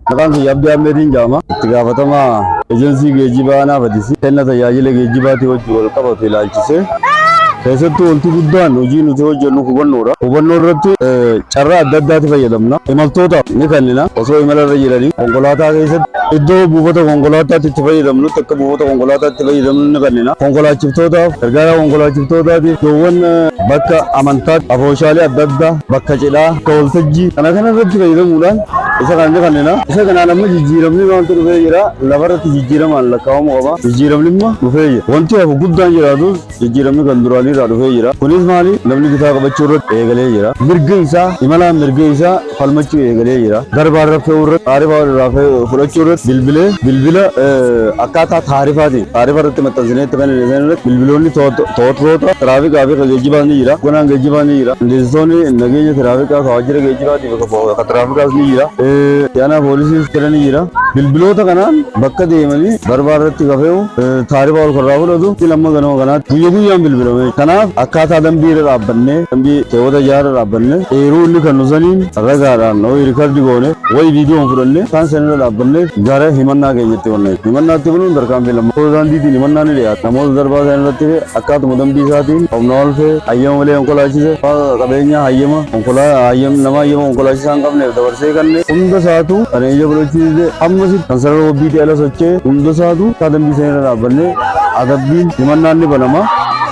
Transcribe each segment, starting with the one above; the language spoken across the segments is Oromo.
Maqaan kiyya Abdii Ahmediin jedhama. Itti gaafatamaa ejensii geejjibaa Anaafadisi kenna tajaajila geejjibaatii wajjin wal qabatu ilaalchisee keessattuu wanti guddaan hojii nuti hojjennu hubannoodha. Hubannoo irratti carraa adda addaatti fayyadamna. Imaltootaaf ni kennina. Osoo imala irra jiranii konkolaataa keessatti iddoo buufata konkolaataatti itti fayyadamnutti akka buufata konkolaataatti fayyadamnu ni kennina. Konkolaachiftootaaf gargaara konkolaachiftootaatiif iddoowwan bakka amantaatti afooshaalee adda addaa bakka cidhaa bakka waltajjii kana irratti fayyadamuudhaan isa kan ni kennina. Isa kanaan amma jijjiiramni wanti dhufee jira. Lafarratti jijjiiramaan lakkaa'amu qaba. Jijjiiramni immoo dhufee jira. Wanti hafu guddaan jiraatus jijjiiramni kan duraanii irraa dhufee jira. Kunis maali? Namni gitaa qabachuu irratti eegalee jira. Mirga isaa imalaan mirga isaa falmachuu eegalee jira. Darbaan raffee irratti taarifaa irraa fudhachuu irratti bilbila akkaataa taarifaatiin taarifa irratti maxxansinee itti kan hin irratti bilbiloonni to'attoota tiraafikaa fi geejjibaa ni jira. Gonaan geejjibaa ni jira. Qindeessitoonni nageenya tiraafikaa waajjira geejjibaatiif akka tiraafikaas ni jira. Yaana poolisiis jira ni jira. Bilbiloota kanaan bakka deemanii darbaan irratti kafee'u taarifa ol karraa fudhatu lamma ganama kanaatti guyya guyyaan bilbilame. Kanaaf akkaataa dambii irra dhaabbannee dambii keewwata jaara dhaabbannee eeruu inni kan nusaniin ragaadhaan ho'i riikardi goone wayi viidiyoon fudhannee kan sanirra dhaabbannee gara himannaa keenyatti wanne himannaatti kunuun tarkaanfii lammaffaa daandiitiin himannaa ni dhiyaata. Namoota darbaa isaan irratti akkaatuma dambii isaatiin humna olfee hayyama malee konkolaachise qabeenya hayyama nama hayyama konkolaachisaa hin qabneef dabarsee kanneen hunda isaatu kan ija godhachiise ammas kan sarara wabbiitii ala sochee hunda isaatu akka dambii sanirra dhaabbannee adabbiin himannaan ni banama.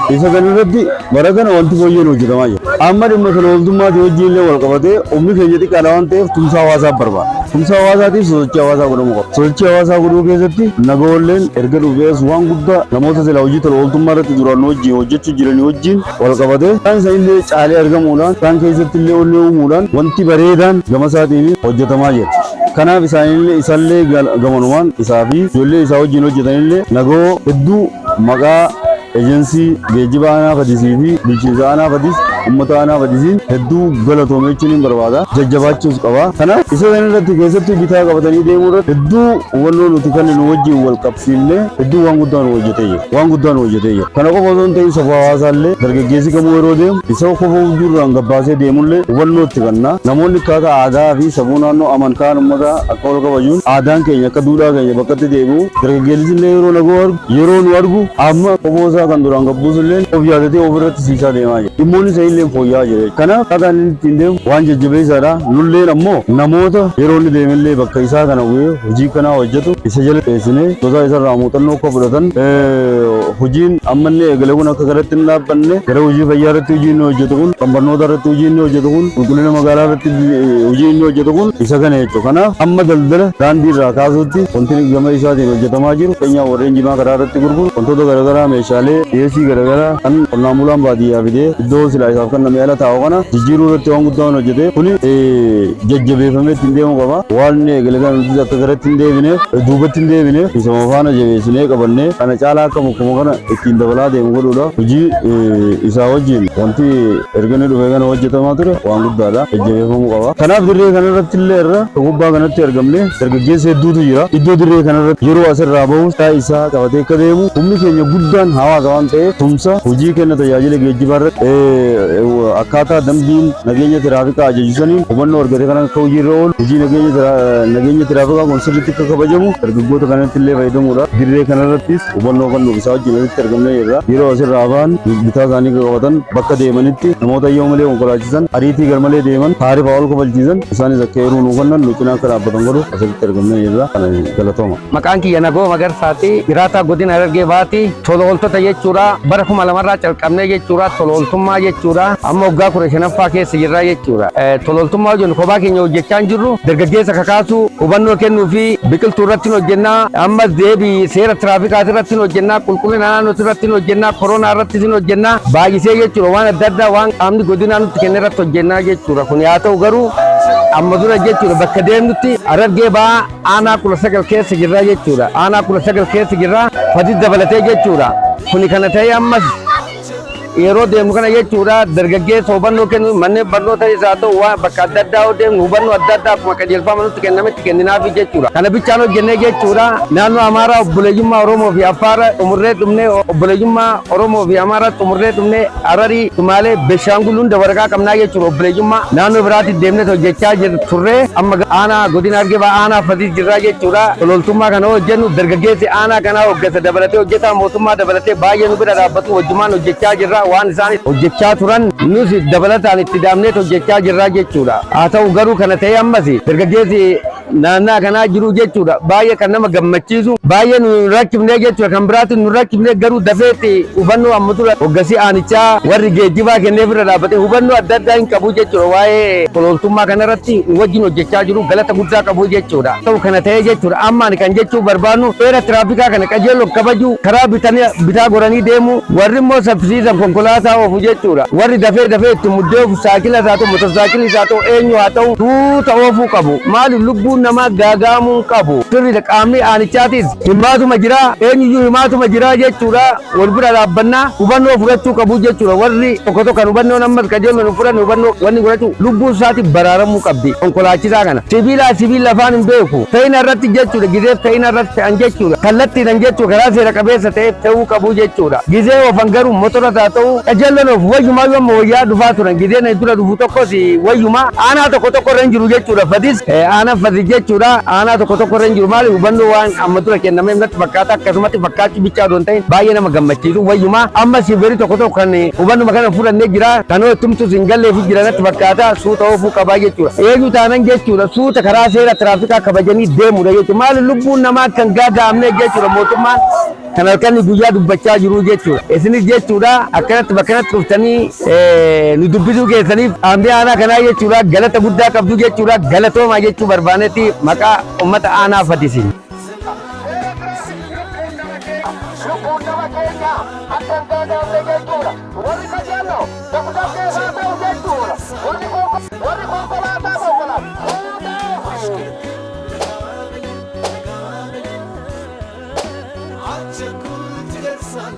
Isa kan irratti bara kana wanti fooyyeen hojjetamaa jira. Amma dhimma kana ooltummaatii wajjin illee wal qabatee humni keenya xiqqaadha waan ta'eef tumsaa hawaasaaf barbaada. Tumsaa hawaasaatiif sosochii hawaasaa godhamuu qaba. Sosochii hawaasaa godhuu keessatti nagaolleen erga dhufees waan guddaa namoota silaa hojii tola ooltummaa irratti duraan wajjin hojjechuu jiranii wajjin wal qabatee isaan isa illee caalee argamuudhaan isaan keessatti illee ollee uumuudhaan wanti bareedaan gama isaatiin hojjetamaa jira. Kanaaf isaallee gamanumaan isaa fi ijoollee isaa wajjin hojjetanillee nagoo hedduu maqaa ejensii geejjiba Anaafadisii fi bulchiinsa Anaafadis ummata Anaafadisiin hedduu galatoomee jechuun hin barbaada. Jajjabaachuus qaba. Kanaaf isa kana irratti keessatti bitaa qabatanii deemuu irratti hedduu hubannoo nuti kan nu wajjin wal qabsiifnee hedduu waan guddaa nu hojjetee jira. Kana qofa osoo hin ta'in safuu hawaasaallee dargaggeessi kamuu yeroo deemu isa qofa hojjuurraan gabbaasee deemullee hubannoo itti kenna. Namoonni akkaataa aadaa fi safuu naannoo amantaan ummata akka wal kabajuun aadaan keenya akka duudhaa keenya bakkatti deebi'u dargaggeessi illee yeroo nu argu amma qofoosaa kan duraan gabbuusullee of yaadatee ofirratti siisaa deemaa jira. Dhimmoonni isa illee fooyya'aa jira. Kanaaf akkaataan inni ittiin deemu waan jajjabeessaadha. Nulleen ammoo namoota yeroo inni deemellee bakka isaa kana bu'ee hojii kanaa hojjetu isa jala teessinee gosa isarraa muuxannoo akka fudhatan hojiin ammallee eegalee kun akka kanatti hin dhaabbanne gara hojii fayyaa irratti hojii inni hojjetu kun kan barnoota irratti hojii inni hojjetu kun qulqullina magaalaa irratti hojii inni hojjetu kun isa kana jechuudha. Kanaaf amma daldala daandii irraa kaasuutti wanti gama isaatiin hojjetamaa jiru keenyaa warreen jimaa karaa irratti gurguru wantoota garaagaraa meeshaalee dhiyeessii garaagaraa kan qonnaan bulaan baadiyyaa fidee iddoo silaa isaaf kan namni ala taa'u kana jijjiiruu irratti waan guddaa hojjete kuni jajjabeeffamee ittiin deemuu qaba. Waan eegalee kan nuti akka garatti hin deebineef duubatti hin deebineef isuma faana jabeessinee qabannee kana caalaa akka mukkuma kana ittiin dabalaa deemu godhuudha. Hojii isaa wajjin wanti erga dhufee kana hojjetamaa ture waan guddaadha. Jajjabeeffamuu qaba. Kanaaf dirree kanarratti illee irra gubbaa kanatti argamne dargaggeessa hedduutu jira. Iddoo dirree kanarratti yeroo asirraa bahu isaa qabatee akka deemu humni keenya guddaan hawaasa waan ta'eef tumsa hojii kenna tajaajila geejjibaa irratti akkaataa dambiin nageenya tiraafikaa ajajisaniin hubannoo argate kan akka hojiirra oolu hojii nageenya tiraafikaa kun sirriitti akka kabajamu dargaggoota kanatti illee fayyadamuudha. Dirree kanarrattis hubannoo kan nuuf isaa wajjin walitti argamne irra yeroo asirraa ba'an bitaa isaanii qabatan bakka deemanitti namoota yoo malee konkolaachisan ariitii garmalee deeman taarifa ol kabalchiisan isaanis akka yeroo nuuf kennan nu cinaa akka dhaabbatan godhu asitti argamne irra kana galatooma. Maqaan kiyya Nagoo Magarsaati. Jiraataa godina Harargee Bahaati. Tola ooltota jechuudha. Bara 2000 calqabnee jechuudha. Tola ooltummaa jechuudha. Amma waggaa 15ffaa keessa jirra jechuudha. Tola ooltummaa jennu kophaa keenya hojjechaa hin jirru. Dargaggeessa kakaasu hubannoo kennuu fi biqiltuu irratti hojjennaa. Ammas deebii seera tiraafikaatii irratti hojjennaa. Qulqullina naannoo irratti hojjennaa. Koronaa irratti hojjennaa. Baay'isee jechuudha. Waan adda addaa waan qaamni godinaa nutti kenne irratti hojjennaa jechuudha. Kun haa ta'u garuu amma dura jechuudha bakka deemnutti Harargee Bahaa aanaa 19 keessa jirra jechuudha. Aanaa 19 keessa jirra. Fadii dabalatee jechuudha. Kuni kana ta'ee ammas yeroo deemnu kana jechuudha dargaggeessa hubannoo kennu manneen barnoota isaa ta'u waan bakka adda addaa deemnu hubannoo adda addaa akkuma qajeelfama nutti kennametti kenninaaf jechuudha. Kana bichaan hojjennee jechuudha naannoo Amaaraa obboleeyyummaa Oromoo fi Affaar xumurree dhumnee obboleeyyummaa Oromoo fi Amaaraa xumurree dhumnee Hararii, Sumaalee, Beeshaangul hunda waraqaa qabnaa jechuudha obboleeyyummaa naannoo biraatti deemnee hojjechaa turre amma aanaa godina Harargee Bahaa aanaa Fatiis jirraa jechuudha. Loltummaa kana hojjennu dargaggeessi aanaa kanaa hoggasa dabalatee hojjetaa mootummaa dabalatee baay'ee nu bira dhaabbatu wajjumaan hojjechaa jirra waan isaan hojjechaa turan nus dabalataan itti daamnee hojjechaa jirra jechuudha. Haa ta'u garuu kana ta'ee ammas dargaggeessi naannaa kanaa jiru jechuudha baay'ee kan nama gammachiisu baay'ee nu rakkifnee jechuudha kan biraatti nu rakkifnee garuu dafeetti hubannoo amma tura hoggasii aanichaa warri geejjibaa kennee bira dhaabbate hubannoo adda addaa hin qabu jechuudha waa'ee loltummaa kanarratti nu wajjin hojjechaa jiru galata guddaa qabu jechuudha. Ta'u kana ta'ee jechuudha ammaan kan jechuu barbaannu seera tiraafikaa kana qajeeloo kabaju karaa bitaa goranii deemu warri immoo saffisiisan konkolaataa oofu jechuudha warri dafee itti muddee oofu saakila isaa ta'u motorsaakilii isaa ta'u eenyu haa ta'u tuuta oofuu qabu maali lubbuun namaa gaagaamuu qabu sirriidha qaamni aanichaatis himaatuma jira eenyuyyuu himaatuma jira jechuudha wal bira dhaabbannaa hubannoo fudhachuu qabu jechuudha warri tokko kan hubannoo ammas qajeeloo nu fudhanne hubannoo wanni godhatu lubbuun isaati baraaramuu qabdi konkolaachisaa kana sibiila afaan hin beeku ta'ina irratti jechuudha gizeef ta'ina irratti ta'an jechuudha kallattiidhan jechuudha karaa seera qabeessa ta'eef ta'uu qabu jechuudha gizee oofan garuu motora taa ta'u qajeeloon oofu wayyumaa yoo amma wayyaa dhufaa turan gizeen dura dhufu tokkos wayyumaa aanaa tokko irra hin jiru jechuudha Fatiis aanaa Fatiis jechuudha aanaa tokko irra hin jiru maali hubannoo waan amma dura kennamee natti fakkaata akkasumatti fakkaachuu bichaa doon ta'in baay'ee nama gammachiisu wayyumaa amma siiverii tokko kan hubannuma kana fudhannee jira kanoo tumtus hin galleefi jira natti fakkaata suuta oofuu qabaa jechuudha eenyu taanan jechuudha suuta karaa seera tiraafikaa kabajanii deemudha jechuudha maali lubbuun namaa kan gaagaamne jechuudha mootummaan kan halkanni guyyaa dubbachaa jiru jechuudha isinis jechuudha akkanatti bakkanatti dhuftanii nu dubbisuu keessaniif aambee aanaa kanaa jechuudha galata guddaa qabdu jechuudha galatoomaa jechuu barbaanetti maqaa ummata aanaa Fatiisiin. Çakul dilersen